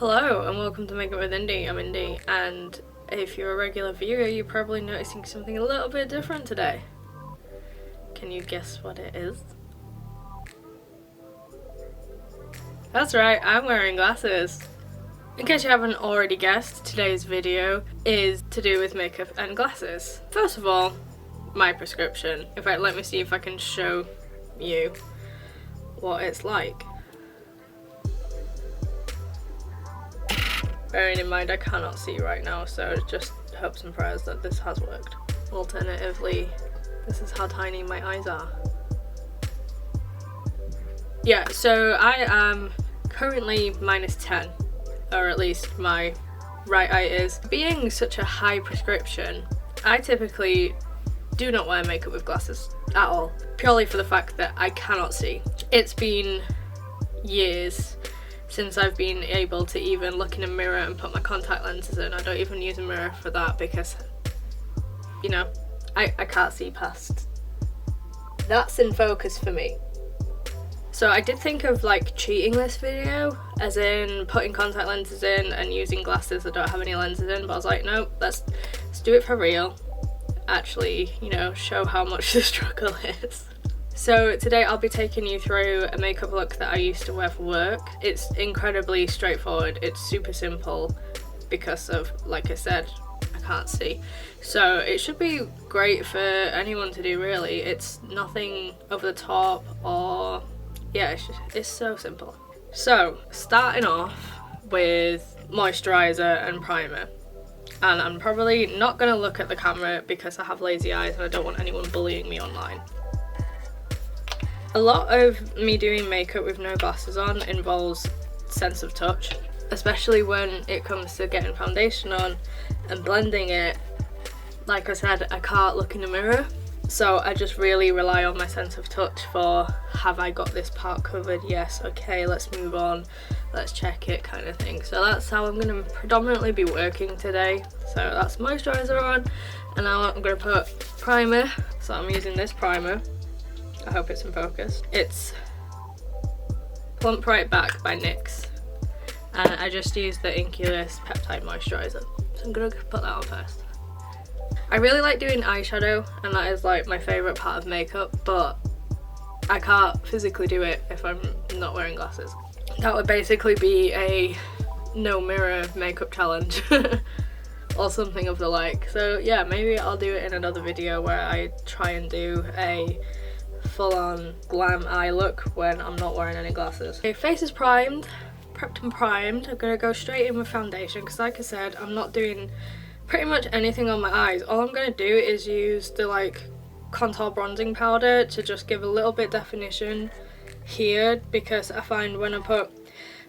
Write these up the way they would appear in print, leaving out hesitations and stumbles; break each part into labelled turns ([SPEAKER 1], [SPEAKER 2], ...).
[SPEAKER 1] Hello and welcome to Makeup with Indie. I'm Indie, and if you're a regular viewer, you're probably noticing something a little bit different today. Can you guess what it is? That's right, I'm wearing glasses. In case you haven't already guessed, today's video is to do with makeup and glasses. First of all, my prescription. In fact, let me see if I can show you what it's like. Bearing in mind I cannot see right now, so just hopes and prayers that this has worked. Alternatively, this is how tiny my eyes are. Yeah, so I am currently -10, or at least my right eye is. Being such a high prescription, I typically do not wear makeup with glasses at all, purely for the fact that I cannot see. It's been years since I've been able to even look in a mirror and put my contact lenses in. I don't even use a mirror for that because, you know, I can't see past. That's in focus for me. So I did think of like cheating this video, as in putting contact lenses in and using glasses that don't have any lenses in, but I was like, no, let's do it for real. Actually, you know, show how much the struggle is. So today I'll be taking you through a makeup look that I used to wear for work. It's incredibly straightforward, it's super simple because of, like I said, I can't see. So it should be great for anyone to do really. It's nothing over the top or, yeah, it's so simple. So starting off with moisturiser and primer. And I'm probably not going to look at the camera because I have lazy eyes and I don't want anyone bullying me online. A lot of me doing makeup with no glasses on involves sense of touch, especially when it comes to getting foundation on and blending it. Like I said, I can't look in the mirror, so I just really rely on my sense of touch for, have I got this part covered? Yes, okay, let's move on, let's check it, kind of thing. So that's how I'm going to predominantly be working today. So that's moisturiser on, and now I'm going to put primer. So I'm using this primer. I hope it's in focus. It's Plump Right Back by NYX, and I just used the Inculus Peptide Moisturiser. So I'm gonna put that on first. I really like doing eyeshadow, and that is like my favourite part of makeup, but I can't physically do it if I'm not wearing glasses. That would basically be a no mirror makeup challenge or something of the like. So yeah, maybe I'll do it in another video where I try and do a full-on glam eye look when I'm not wearing any glasses. Okay, face is primed, prepped and primed. I'm gonna go straight in with foundation because, like I said, I'm not doing pretty much anything on my eyes. All I'm gonna do is use the like contour bronzing powder to just give a little bit definition here, because I find when I put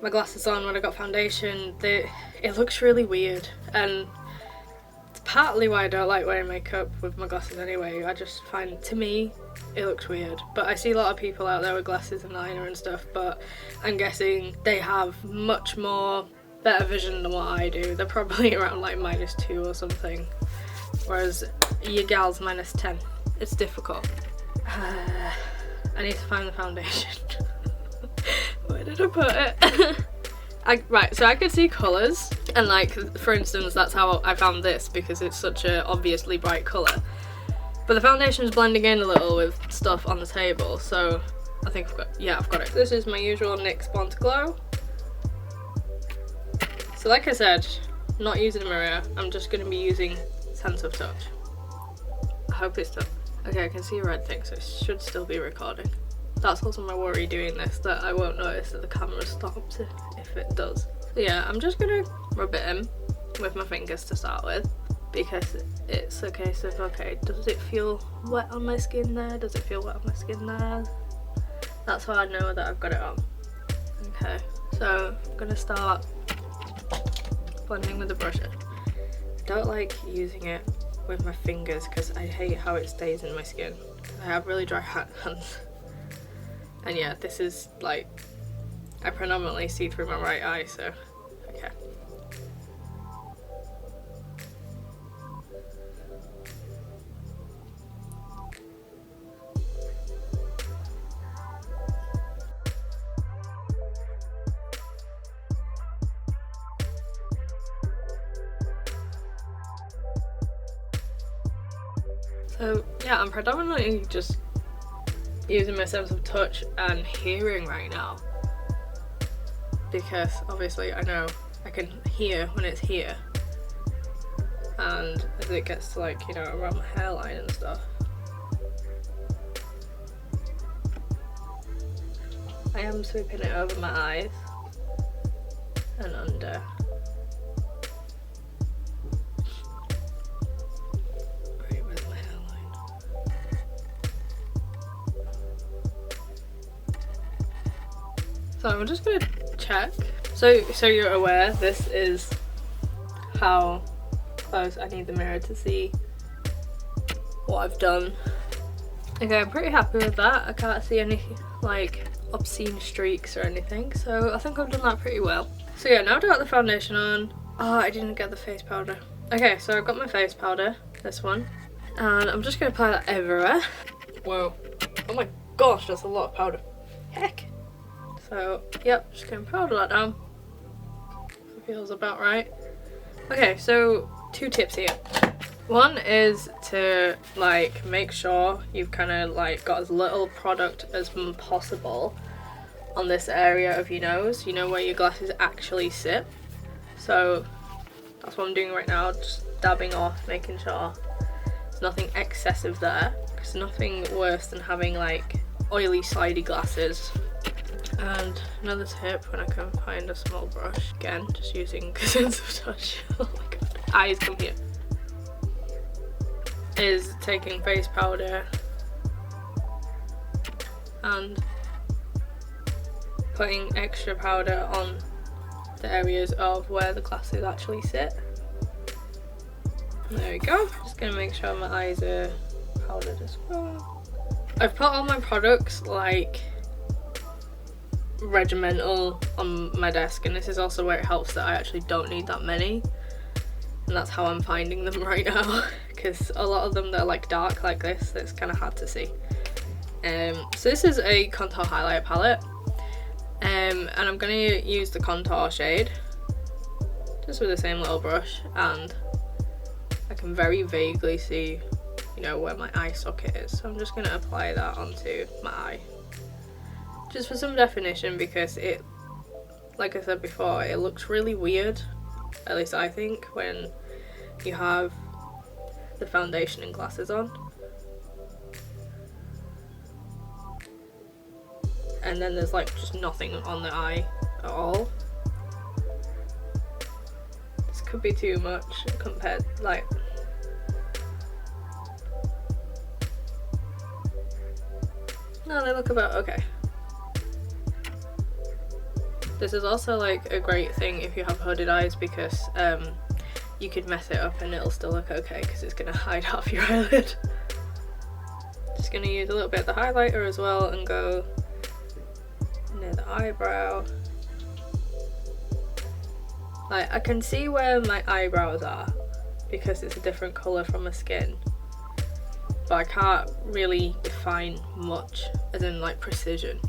[SPEAKER 1] my glasses on when I got foundation, it looks really weird, and it's partly why I don't like wearing makeup with my glasses anyway. I just find, to me, it looks weird. But I see a lot of people out there with glasses and liner and stuff, but I'm guessing they have much more better vision than what I do. They're probably around like -2 or something, whereas your gal's -10. It's difficult. I need to find the foundation. Where did I put it? Right, so I could see colours, and like, for instance, that's how I found this, because it's such a obviously bright colour. But the foundation is blending in a little with stuff on the table, so I think I've got it. This is my usual NYX Born to Glow. So like I said, not using a mirror, I'm just going to be using sense of touch. I hope it's done. Okay, I can see a red thing, so it should still be recording. That's also my worry doing this, that I won't notice that the camera stops if it does. So yeah, I'm just going to rub it in with my fingers to start with, because it's a case of, okay, does it feel wet on my skin there? Does it feel wet on my skin there? That's how I know that I've got it on. Okay, so I'm going to start blending with the brush. I don't like using it with my fingers because I hate how it stays in my skin. I have really dry hands. And yeah, this is like, I predominantly see through my right eye, so okay. So yeah, I'm predominantly just using my sense of touch and hearing right now, because obviously I know I can hear when it's here, and as it gets to like, you know, around my hairline and stuff. I am sweeping it over my eyes and under. Right, where's my hairline? So I'm just gonna check. So you're aware, this is how close I need the mirror to see what I've done. Okay, I'm pretty happy with that. I can't see any like obscene streaks or anything, so I think I've done that pretty well. So yeah, now I've got the foundation on. Oh, I didn't get the face powder. Okay, so I've got my face powder, this one, and I'm just gonna apply that everywhere. Whoa, oh my gosh, that's a lot of powder. Heck. So yep, just gonna powder that down. Feels about right. Okay, so 2 tips here. One is to like make sure you've kind of like got as little product as possible on this area of your nose, you know, where your glasses actually sit. So that's what I'm doing right now, just dabbing off, making sure there's nothing excessive there, because nothing worse than having like oily slidey glasses. And another tip, when I can find a small brush, again just using sense of touch, oh my god, eyes come here, is taking face powder and putting extra powder on the areas of where the glasses actually sit. There we go. Just gonna make sure my eyes are powdered as well. I've put all my products like regimental on my desk, and this is also where it helps that I actually don't need that many, and that's how I'm finding them right now, because a lot of them, they're like dark like this, it's kind of hard to see. So this is a contour highlight palette, and I'm going to use the contour shade just with the same little brush, and I can very vaguely see, you know, where my eye socket is, so I'm just going to apply that onto my eye just for some definition, because it, like I said before, it looks really weird, at least I think, when you have the foundation and glasses on. And then there's like just nothing on the eye at all. This could be too much compared, like, no, they look about okay. This is also like a great thing if you have hooded eyes, because you could mess it up and it'll still look okay, because it's going to hide half your eyelid. Just going to use a little bit of the highlighter as well and go near the eyebrow. Like, I can see where my eyebrows are because it's a different colour from my skin, but I can't really define much, as in like precision.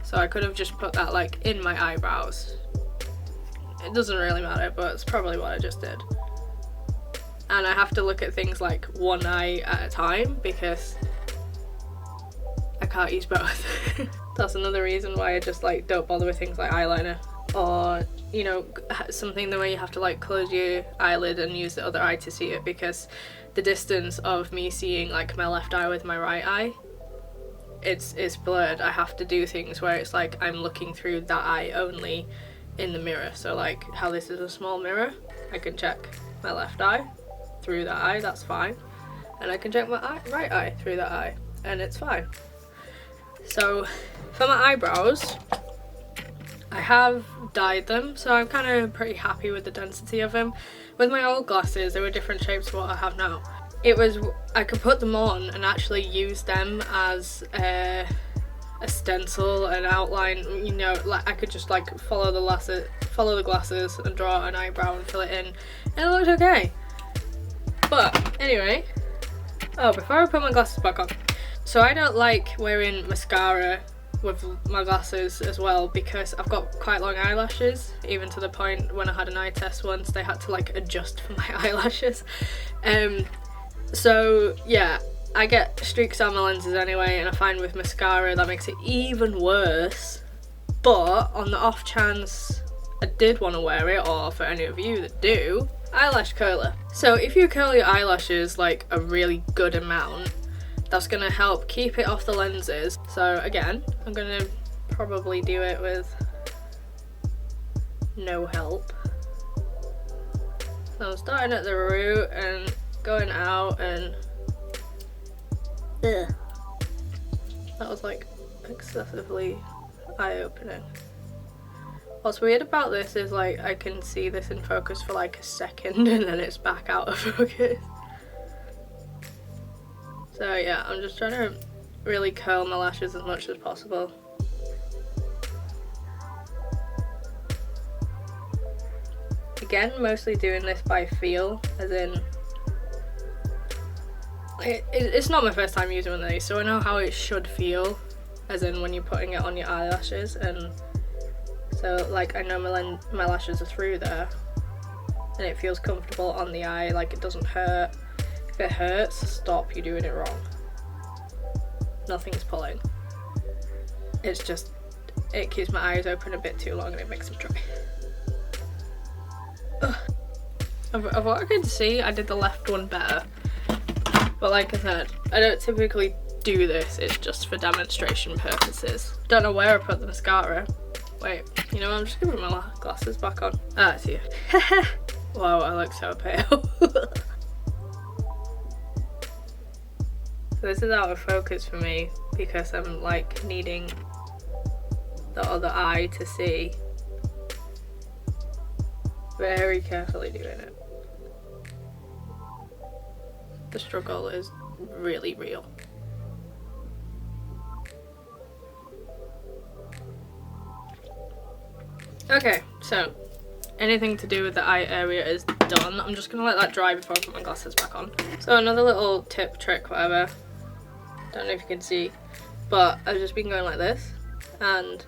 [SPEAKER 1] So I could have just put that like in my eyebrows. It doesn't really matter, but it's probably what I just did. And I have to look at things like one eye at a time, because I can't use both. That's another reason why I just like don't bother with things like eyeliner, or, you know, something the way you have to like close your eyelid and use the other eye to see it, because the distance of me seeing like my left eye with my right eye, it's blurred. I have to do things where it's like I'm looking through that eye only in the mirror. So like how this is a small mirror, I can check my left eye through that eye, that's fine, and I can check my right eye through that eye, and it's fine. So for my eyebrows, I have dyed them, so I'm kind of pretty happy with the density of them. With my old glasses, they were different shapes to what I have now. It was, I could put them on and actually use them as a stencil, an outline, you know, like I could just like follow the glasses and draw an eyebrow and fill it in, and it looked okay. But anyway, oh, before I put my glasses back on, so I don't like wearing mascara with my glasses as well, because I've got quite long eyelashes, even to the point when I had an eye test once they had to like adjust for my eyelashes. So yeah, I get streaks on my lenses anyway, and I find with mascara that makes it even worse. But on the off chance I did want to wear it, or for any of you that do, eyelash curler. So if you curl your eyelashes like a really good amount, that's going to help keep it off the lenses. So again, I'm going to probably do it with no help. So I'm starting at the root and going out, and ugh. That was like excessively eye-opening. What's weird about this is like I can see this in focus for like a second and then it's back out of focus. So yeah, I'm just trying to really curl my lashes as much as possible. Again, mostly doing this by feel, as in it's not my first time using one of these, so I know how it should feel, as in when you're putting it on your eyelashes. And so like I know my lashes are through there and it feels comfortable on the eye, like it doesn't hurt. If it hurts, stop, you're doing it wrong. Nothing's pulling. It's just, it keeps my eyes open a bit too long and it makes them dry. Of what I can see, I did the left one better. But like I said, I don't typically do this, it's just for demonstration purposes. Don't know where I put the mascara. Wait, you know what, I'm just gonna put my glasses back on. Ah, it's here. Wow, I look so pale. So this is out of focus for me because I'm like needing the other eye to see. Very carefully doing it. The struggle is really real. Okay, so anything to do with the eye area is done. I'm just gonna let that dry before I put my glasses back on. So another little tip, trick, whatever. Don't know if you can see, but I've just been going like this and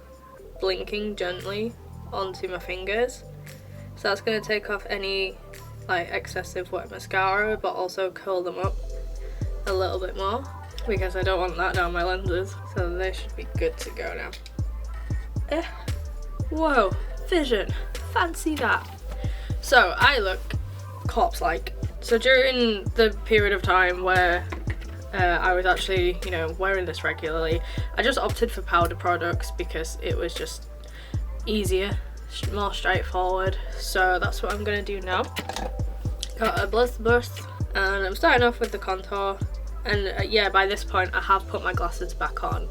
[SPEAKER 1] blinking gently onto my fingers. So that's going to take off any like excessive wet mascara, but also curl them up a little bit more because I don't want that down my lenses. So they should be good to go now. Whoa, vision, fancy that. So I look corpse-like. So during the period of time where I was actually, you know, wearing this regularly, I just opted for powder products because it was just easier, more straightforward. So that's what I'm gonna do now. Got a Blissburst and I'm starting off with the contour, and yeah, by this point I have put my glasses back on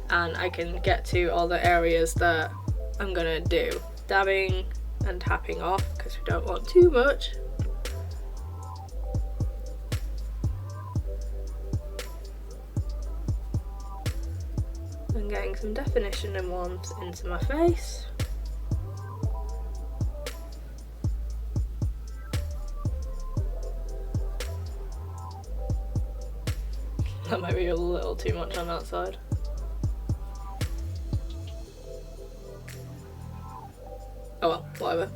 [SPEAKER 1] and I can get to all the areas that I'm gonna do. Dabbing and tapping off because we don't want too much. And getting some definition and warmth into my face. That might be a little too much on that side. Oh well, whatever.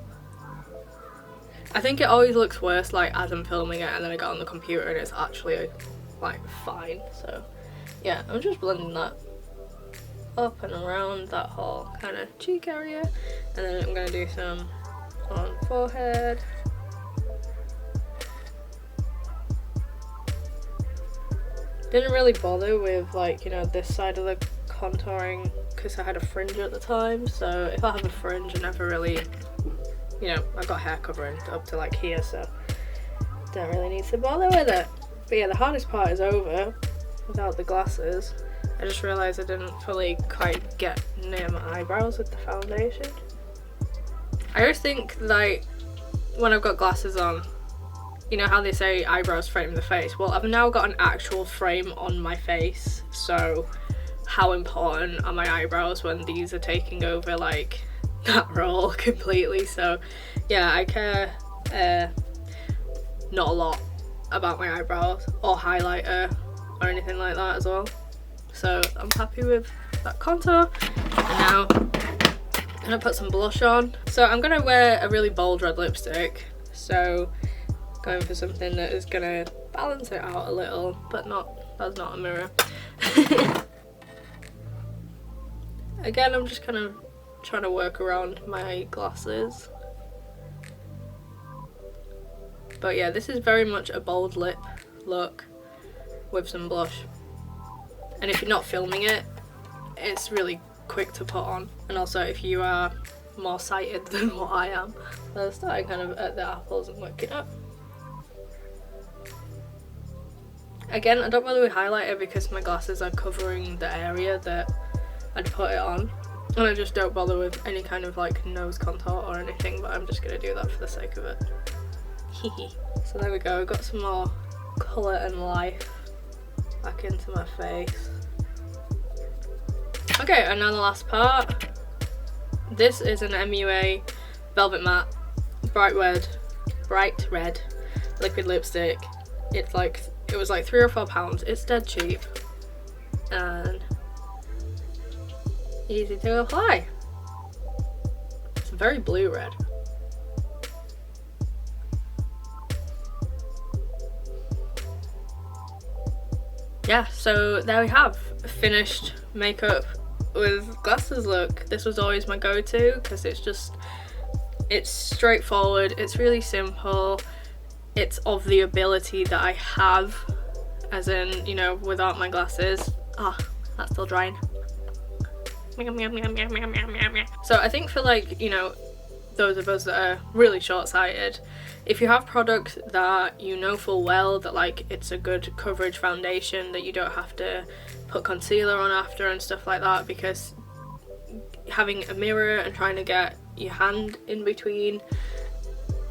[SPEAKER 1] I think it always looks worse like as I'm filming it and then I get on the computer and it's actually like fine. So yeah, I'm just blending that up and around that whole kind of cheek area, and then I'm going to do some on forehead. Didn't really bother with like, you know, this side of the contouring because I had a fringe at the time, so if I have a fringe I never really, you know, I've got hair covering up to like here, so don't really need to bother with it. But yeah, the hardest part is over without the glasses. I just realised I didn't fully quite get near my eyebrows with the foundation. I always think like when I've got glasses on, you know how they say eyebrows frame the face? Well, I've now got an actual frame on my face, so how important are my eyebrows when these are taking over like that role completely? So yeah, I care not a lot about my eyebrows or highlighter or anything like that as well. So I'm happy with that contour. And now I'm gonna put some blush on. So I'm gonna wear a really bold red lipstick, so going for something that is gonna balance it out a little, but that's not a mirror. Again, I'm just kind of trying to work around my glasses. But yeah, this is very much a bold lip look with some blush. And if you're not filming it, it's really quick to put on. And also if you are more sighted than what I am. So starting kind of at the apples and working up. Again, I don't bother with highlighter because my glasses are covering the area that I'd put it on. And I just don't bother with any kind of like nose contour or anything, but I'm just gonna do that for the sake of it. So there we go, I've got some more colour and life back into my face. Okay, and now the last part. This is an MUA Velvet Matte bright red liquid lipstick. It was like £3 or £4. It's dead cheap and easy to apply. It's a very blue red. Yeah, so there we have finished makeup with glasses look. This was always my go-to because it's straightforward, it's really simple, it's of the ability that I have, as in, you know, without my glasses. That's still drying. So I think for like, you know, those of us that are really short-sighted, if you have product that you know full well that like it's a good coverage foundation, that you don't have to put concealer on after and stuff like that, because having a mirror and trying to get your hand in between,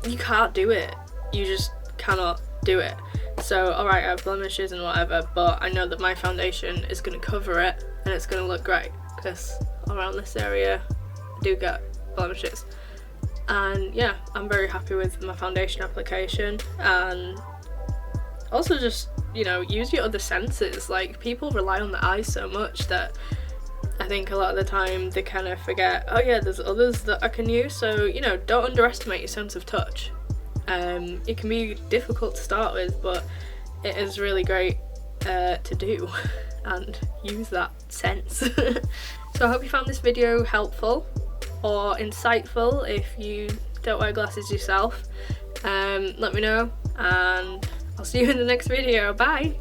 [SPEAKER 1] you can't do it. You just cannot do it. So alright, I have blemishes and whatever, but I know that my foundation is going to cover it and it's going to look great, because around this area I do get blemishes. And yeah, I'm very happy with my foundation application. And also just, you know, use your other senses. Like, people rely on the eyes so much that I think a lot of the time they kind of forget, oh yeah, there's others that I can use. So, you know, don't underestimate your sense of touch. It can be difficult to start with, but it is really great to do and use that sense. So I hope you found this video helpful or insightful. If you don't wear glasses yourself, let me know, and I'll see you in the next video. Bye!